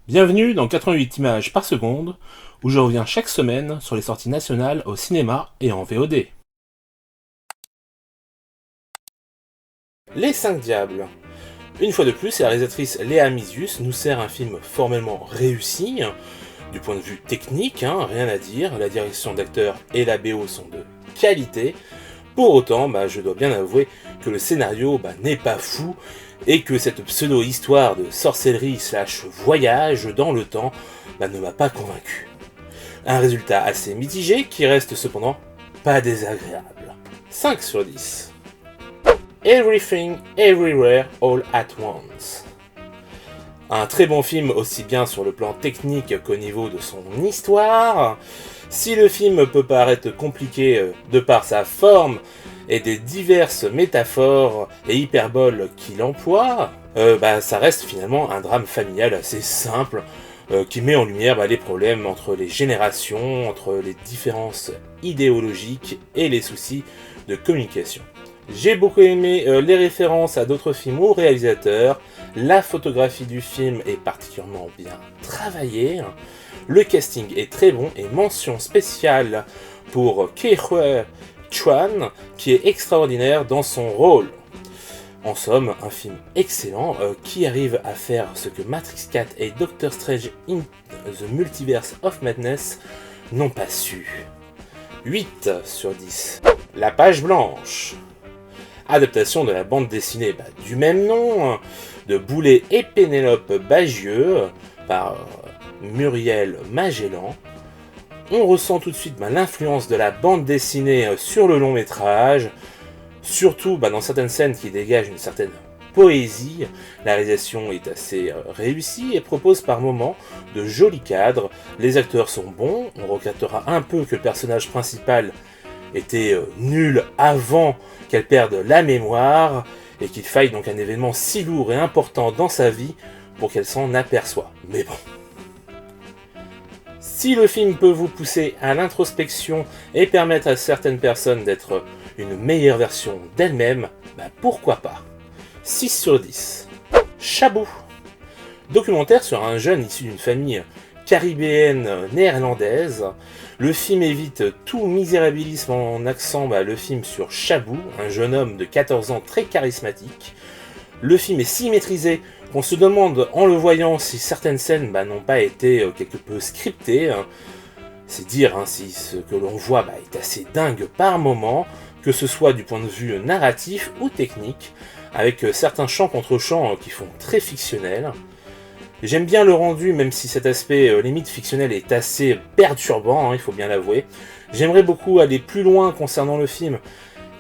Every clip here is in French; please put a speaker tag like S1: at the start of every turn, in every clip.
S1: Bienvenue dans 88 images par seconde, où je reviens chaque semaine sur les sorties nationales au cinéma et en VOD. Les 5 Diables. Une fois de plus, la réalisatrice Léa Misius nous sert un film formellement réussi, du point de vue technique, rien à dire, la direction d'acteurs et la BO sont de qualité. Pour autant, je dois bien avouer que le scénario n'est pas fou, et que cette pseudo-histoire de sorcellerie / voyage dans le temps ne m'a pas convaincu. Un résultat assez mitigé qui reste cependant pas désagréable. 5 sur 10. Everything, Everywhere, All at Once. Un très bon film aussi bien sur le plan technique qu'au niveau de son histoire. Si le film peut paraître compliqué de par sa forme et des diverses métaphores et hyperboles qu'il emploie, ça reste finalement un drame familial assez simple qui met en lumière les problèmes entre les générations, entre les différences idéologiques et les soucis de communication. J'ai beaucoup aimé les références à d'autres films ou réalisateurs, la photographie du film est particulièrement bien travaillée, le casting est très bon et mention spéciale pour Ke-huy Quan qui est extraordinaire dans son rôle. En somme, un film excellent qui arrive à faire ce que Matrix 4 et Doctor Strange in the Multiverse of Madness n'ont pas su. 8 sur 10. La page blanche. Adaptation de la bande dessinée du même nom, de Boulet et Pénélope Bagieux, par Muriel Magellan. On ressent tout de suite l'influence de la bande dessinée sur le long métrage, surtout dans certaines scènes qui dégagent une certaine poésie. La réalisation est assez réussie et propose par moments de jolis cadres. Les acteurs sont bons, on regrettera un peu que le personnage principal était nul avant qu'elle perde la mémoire et qu'il faille donc un événement si lourd et important dans sa vie pour qu'elle s'en aperçoive. Mais bon. Si le film peut vous pousser à l'introspection et permettre à certaines personnes d'être une meilleure version d'elles-mêmes, pourquoi pas. 6 sur 10. Chabou. Documentaire sur un jeune issu d'une famille caribéenne néerlandaise. Le film évite tout misérabilisme en accent le film sur Chabou, un jeune homme de 14 ans très charismatique. Le film est si maîtrisé qu'on se demande en le voyant si certaines scènes n'ont pas été quelque peu scriptées. C'est dire si ce que l'on voit est assez dingue par moment, que ce soit du point de vue narratif ou technique, avec certains chants contre chants qui font très fictionnels. J'aime bien le rendu, même si cet aspect limite fictionnel est assez perturbant, il faut bien l'avouer. J'aimerais beaucoup aller plus loin concernant le film,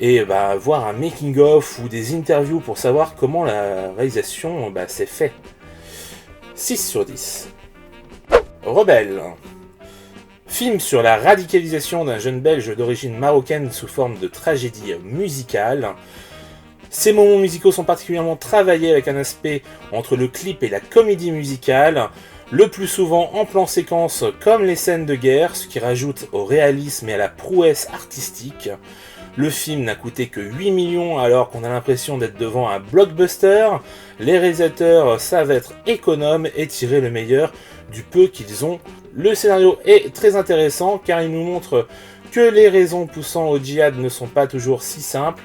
S1: et voir un making-of ou des interviews pour savoir comment la réalisation s'est fait. 6 sur 10. Rebelle. Film sur la radicalisation d'un jeune belge d'origine marocaine sous forme de tragédie musicale. Ces moments musicaux sont particulièrement travaillés avec un aspect entre le clip et la comédie musicale, le plus souvent en plan séquence comme les scènes de guerre, ce qui rajoute au réalisme et à la prouesse artistique. Le film n'a coûté que 8 millions alors qu'on a l'impression d'être devant un blockbuster. Les réalisateurs savent être économes et tirer le meilleur du peu qu'ils ont. Le scénario est très intéressant car il nous montre que les raisons poussant au djihad ne sont pas toujours si simples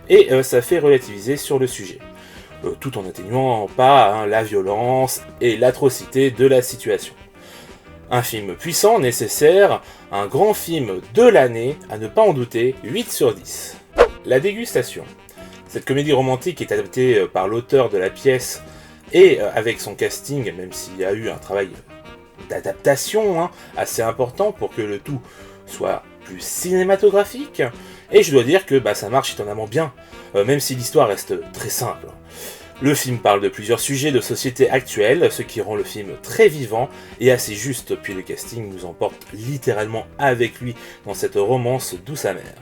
S1: et ça fait relativiser sur le sujet. Tout en atténuant pas la violence et l'atrocité de la situation. Un film puissant, nécessaire, un grand film de l'année, à ne pas en douter, 8 sur 10. La dégustation. Cette comédie romantique est adaptée par l'auteur de la pièce et avec son casting, même s'il y a eu un travail d'adaptation assez important pour que le tout soit plus cinématographique. Et je dois dire que ça marche étonnamment bien, même si l'histoire reste très simple. Le film parle de plusieurs sujets de société actuelle, ce qui rend le film très vivant et assez juste, puis le casting nous emporte littéralement avec lui dans cette romance douce amère.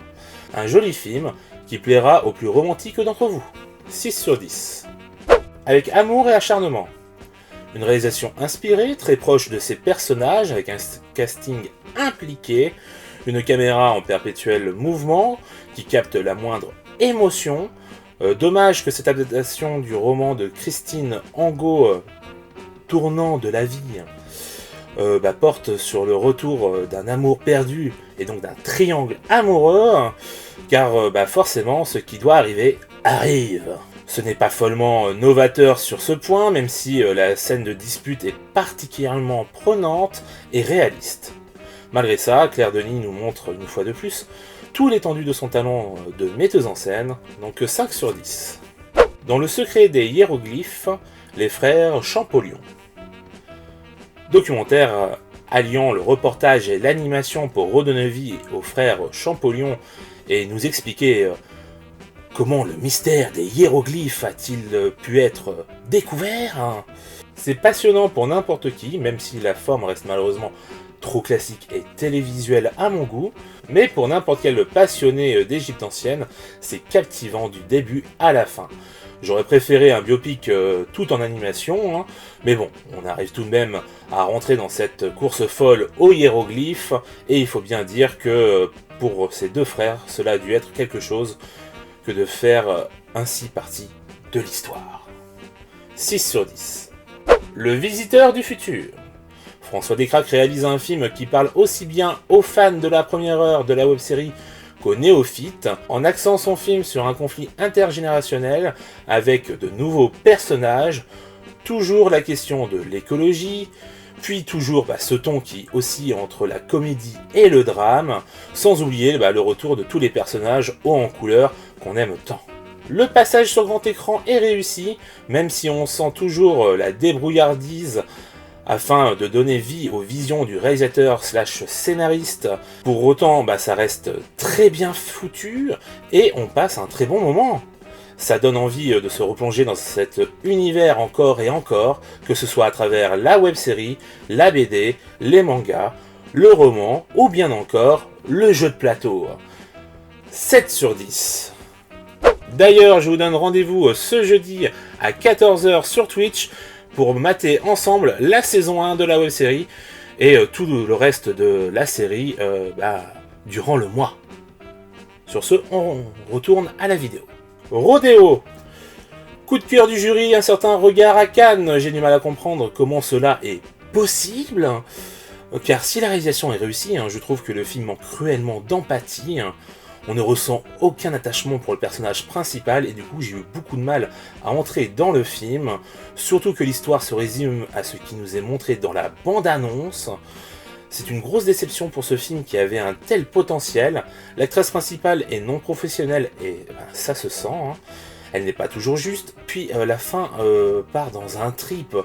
S1: Un joli film qui plaira aux plus romantiques d'entre vous. 6 sur 10. Avec amour et acharnement. Une réalisation inspirée, très proche de ses personnages, avec un casting impliqué, une caméra en perpétuel mouvement qui capte la moindre émotion. Dommage que cette adaptation du roman de Christine Angot tournant de la vie porte sur le retour d'un amour perdu et donc d'un triangle amoureux, car forcément ce qui doit arriver arrive. Ce n'est pas follement novateur sur ce point, même si la scène de dispute est particulièrement prenante et réaliste. Malgré ça, Claire Denis nous montre une fois de plus tout l'étendue de son talent de metteuse en scène, donc 5 sur 10. Dans Le secret des hiéroglyphes, les frères Champollion. Documentaire alliant le reportage et l'animation pour redonner vie aux frères Champollion et nous expliquer comment le mystère des hiéroglyphes a-t-il pu être découvert. C'est passionnant pour n'importe qui, même si la forme reste malheureusement trop classique et télévisuelle à mon goût, mais pour n'importe quel passionné d'Égypte ancienne, c'est captivant du début à la fin. J'aurais préféré un biopic tout en animation, mais bon, on arrive tout de même à rentrer dans cette course folle aux hiéroglyphes, et il faut bien dire que pour ces deux frères, cela a dû être quelque chose que de faire ainsi partie de l'histoire. 6 sur 10. Le visiteur du futur. François Descraques réalise un film qui parle aussi bien aux fans de la première heure de la web-série qu'aux néophytes, en axant son film sur un conflit intergénérationnel avec de nouveaux personnages, toujours la question de l'écologie, puis toujours ce ton qui oscille entre la comédie et le drame, sans oublier le retour de tous les personnages hauts en couleur qu'on aime tant. Le passage sur grand écran est réussi, même si on sent toujours la débrouillardise afin de donner vie aux visions du réalisateur/scénariste. Pour autant, ça reste très bien foutu et on passe un très bon moment. Ça donne envie de se replonger dans cet univers encore et encore, que ce soit à travers la web-série, la BD, les mangas, le roman ou bien encore le jeu de plateau. 7 sur 10. D'ailleurs, je vous donne rendez-vous ce jeudi à 14h sur Twitch pour mater ensemble la saison 1 de la web-série et tout le reste de la série durant le mois. Sur ce, on retourne à la vidéo. Rodéo. Coup de cœur du jury, un certain regard à Cannes. J'ai du mal à comprendre comment cela est possible. Car si la réalisation est réussie, je trouve que le film manque cruellement d'empathie. On ne ressent aucun attachement pour le personnage principal et du coup j'ai eu beaucoup de mal à entrer dans le film, surtout que l'histoire se résume à ce qui nous est montré dans la bande-annonce. C'est une grosse déception pour ce film qui avait un tel potentiel. L'actrice principale est non professionnelle et ça se sent. Elle n'est pas toujours juste, puis la fin part dans un trip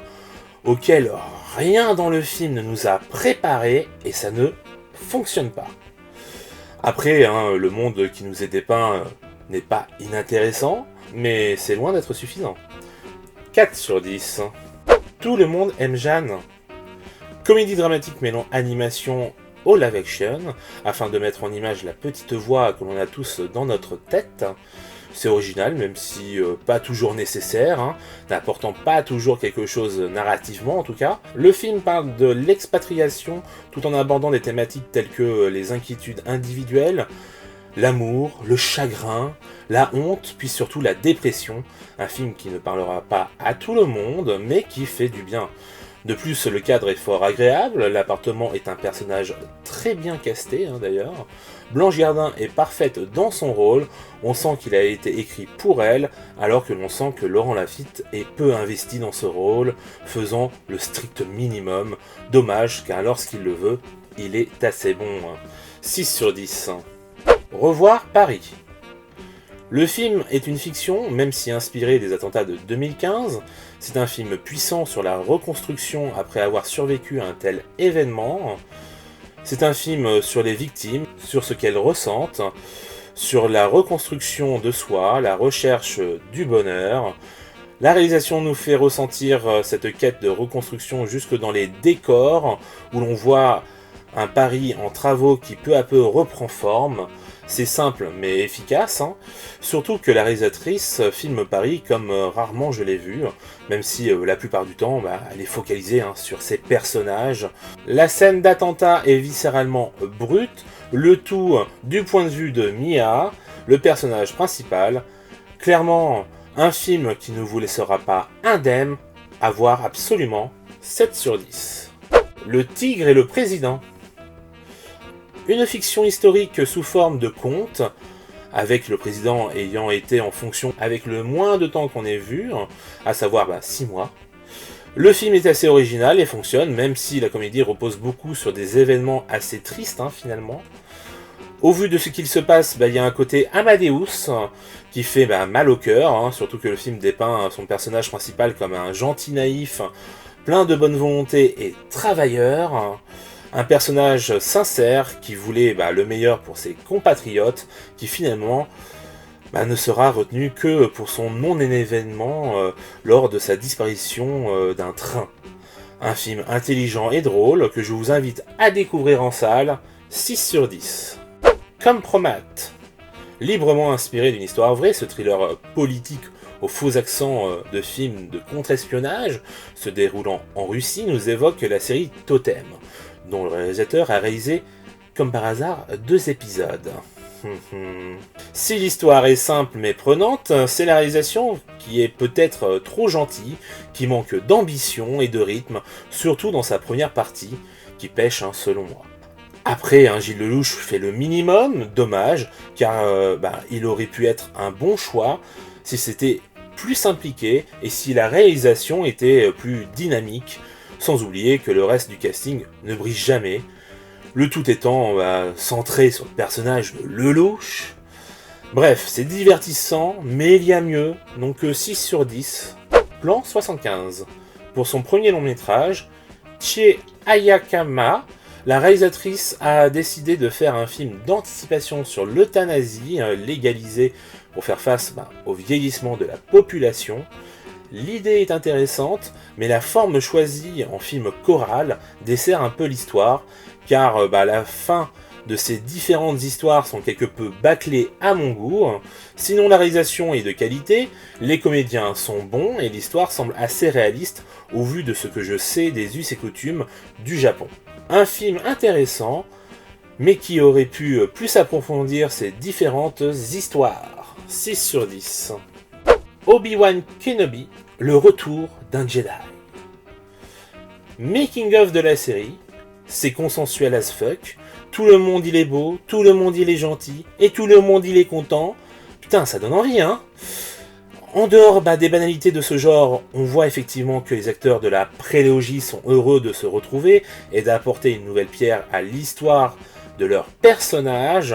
S1: auquel rien dans le film ne nous a préparé et ça ne fonctionne pas. Après, le monde qui nous est dépeint n'est pas inintéressant, mais c'est loin d'être suffisant. 4 sur 10. Tout le monde aime Jeanne. Comédie dramatique mêlant animation au live action, afin de mettre en image la petite voix que l'on a tous dans notre tête. C'est original, même si pas toujours nécessaire, n'apportant pas toujours quelque chose narrativement en tout cas. Le film parle de l'expatriation tout en abordant des thématiques telles que les inquiétudes individuelles, l'amour, le chagrin, la honte, puis surtout la dépression. Un film qui ne parlera pas à tout le monde, mais qui fait du bien. De plus, le cadre est fort agréable, l'appartement est un personnage très bien casté d'ailleurs. Blanche Gardin est parfaite dans son rôle, on sent qu'il a été écrit pour elle, alors que l'on sent que Laurent Lafitte est peu investi dans ce rôle, faisant le strict minimum. Dommage, car lorsqu'il le veut, il est assez bon. 6 sur 10. Revoir Paris. Le film est une fiction, même si inspiré des attentats de 2015. C'est un film puissant sur la reconstruction après avoir survécu à un tel événement. C'est un film sur les victimes, sur ce qu'elles ressentent, sur la reconstruction de soi, la recherche du bonheur. La réalisation nous fait ressentir cette quête de reconstruction jusque dans les décors, où l'on voit un Paris en travaux qui peu à peu reprend forme. C'est simple mais efficace, surtout que la réalisatrice filme Paris comme rarement je l'ai vu, même si la plupart du temps elle est focalisée sur ses personnages. La scène d'attentat est viscéralement brute, le tout du point de vue de Mia, le personnage principal. Clairement, un film qui ne vous laissera pas indemne, à voir absolument 7 sur 10. Le tigre et le président. Une fiction historique sous forme de conte, avec le président ayant été en fonction avec le moins de temps qu'on ait vu, à savoir 6 mois. Le film est assez original et fonctionne, même si la comédie repose beaucoup sur des événements assez tristes finalement. Au vu de ce qu'il se passe, il y a un côté Amadeus qui fait mal au cœur, surtout que le film dépeint son personnage principal comme un gentil naïf, plein de bonne volonté et travailleur. Un personnage sincère qui voulait le meilleur pour ses compatriotes, qui finalement ne sera retenu que pour son non-événement lors de sa disparition d'un train. Un film intelligent et drôle que je vous invite à découvrir en salle, 6 sur 10. Compromat. Librement inspiré d'une histoire vraie, ce thriller politique aux faux accents de film de contre-espionnage se déroulant en Russie nous évoque la série Totem, dont le réalisateur a réalisé, comme par hasard, 2 épisodes. Si l'histoire est simple mais prenante, c'est la réalisation qui est peut-être trop gentille, qui manque d'ambition et de rythme, surtout dans sa première partie, qui pêche selon moi. Après, Gilles Lelouch fait le minimum, dommage, car il aurait pu être un bon choix si c'était plus impliqué et si la réalisation était plus dynamique, sans oublier que le reste du casting ne brille jamais, le tout étant centré sur le personnage de Lelouch. Bref, c'est divertissant, mais il y a mieux, donc 6 sur 10. Plan 75. Pour son premier long métrage, Chie Ayakama, la réalisatrice a décidé de faire un film d'anticipation sur l'euthanasie légalisée pour faire face au vieillissement de la population. L'idée est intéressante, mais la forme choisie en film choral dessert un peu l'histoire, car la fin de ces différentes histoires sont quelque peu bâclées à mon goût. Sinon, la réalisation est de qualité, les comédiens sont bons et l'histoire semble assez réaliste au vu de ce que je sais des us et coutumes du Japon. Un film intéressant, mais qui aurait pu plus approfondir ces différentes histoires. 6 sur 10. Obi-Wan Kenobi, le retour d'un Jedi. Making of de la série, c'est consensuel as fuck, tout le monde il est beau, tout le monde il est gentil, et tout le monde il est content. Putain, ça donne envie, En dehors des banalités de ce genre, on voit effectivement que les acteurs de la prélogie sont heureux de se retrouver et d'apporter une nouvelle pierre à l'histoire de leur personnage.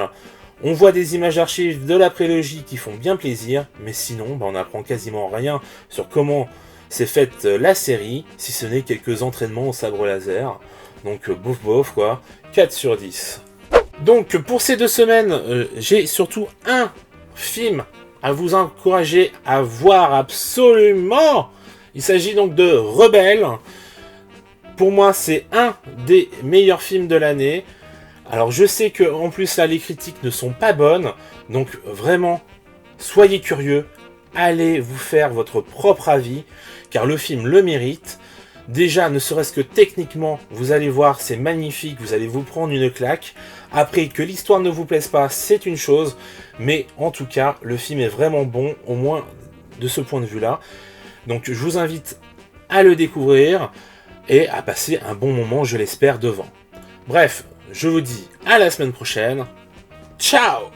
S1: On voit des images d'archives de la prélogie qui font bien plaisir, mais sinon on n'apprend quasiment rien sur comment s'est faite la série, si ce n'est quelques entraînements au sabre laser. Donc bof quoi, 4 sur 10. Donc pour ces 2 semaines, j'ai surtout un film à vous encourager à voir absolument. Il s'agit donc de Rebelle. Pour moi, c'est un des meilleurs films de l'année. Alors je sais que en plus là les critiques ne sont pas bonnes, donc vraiment soyez curieux, allez vous faire votre propre avis, car le film le mérite. Déjà, ne serait-ce que techniquement, vous allez voir, c'est magnifique, vous allez vous prendre une claque. Après, que l'histoire ne vous plaise pas, c'est une chose, mais en tout cas, le film est vraiment bon, au moins de ce point de vue-là. Donc je vous invite à le découvrir et à passer un bon moment, je l'espère, devant. Bref, je vous dis à la semaine prochaine. Ciao!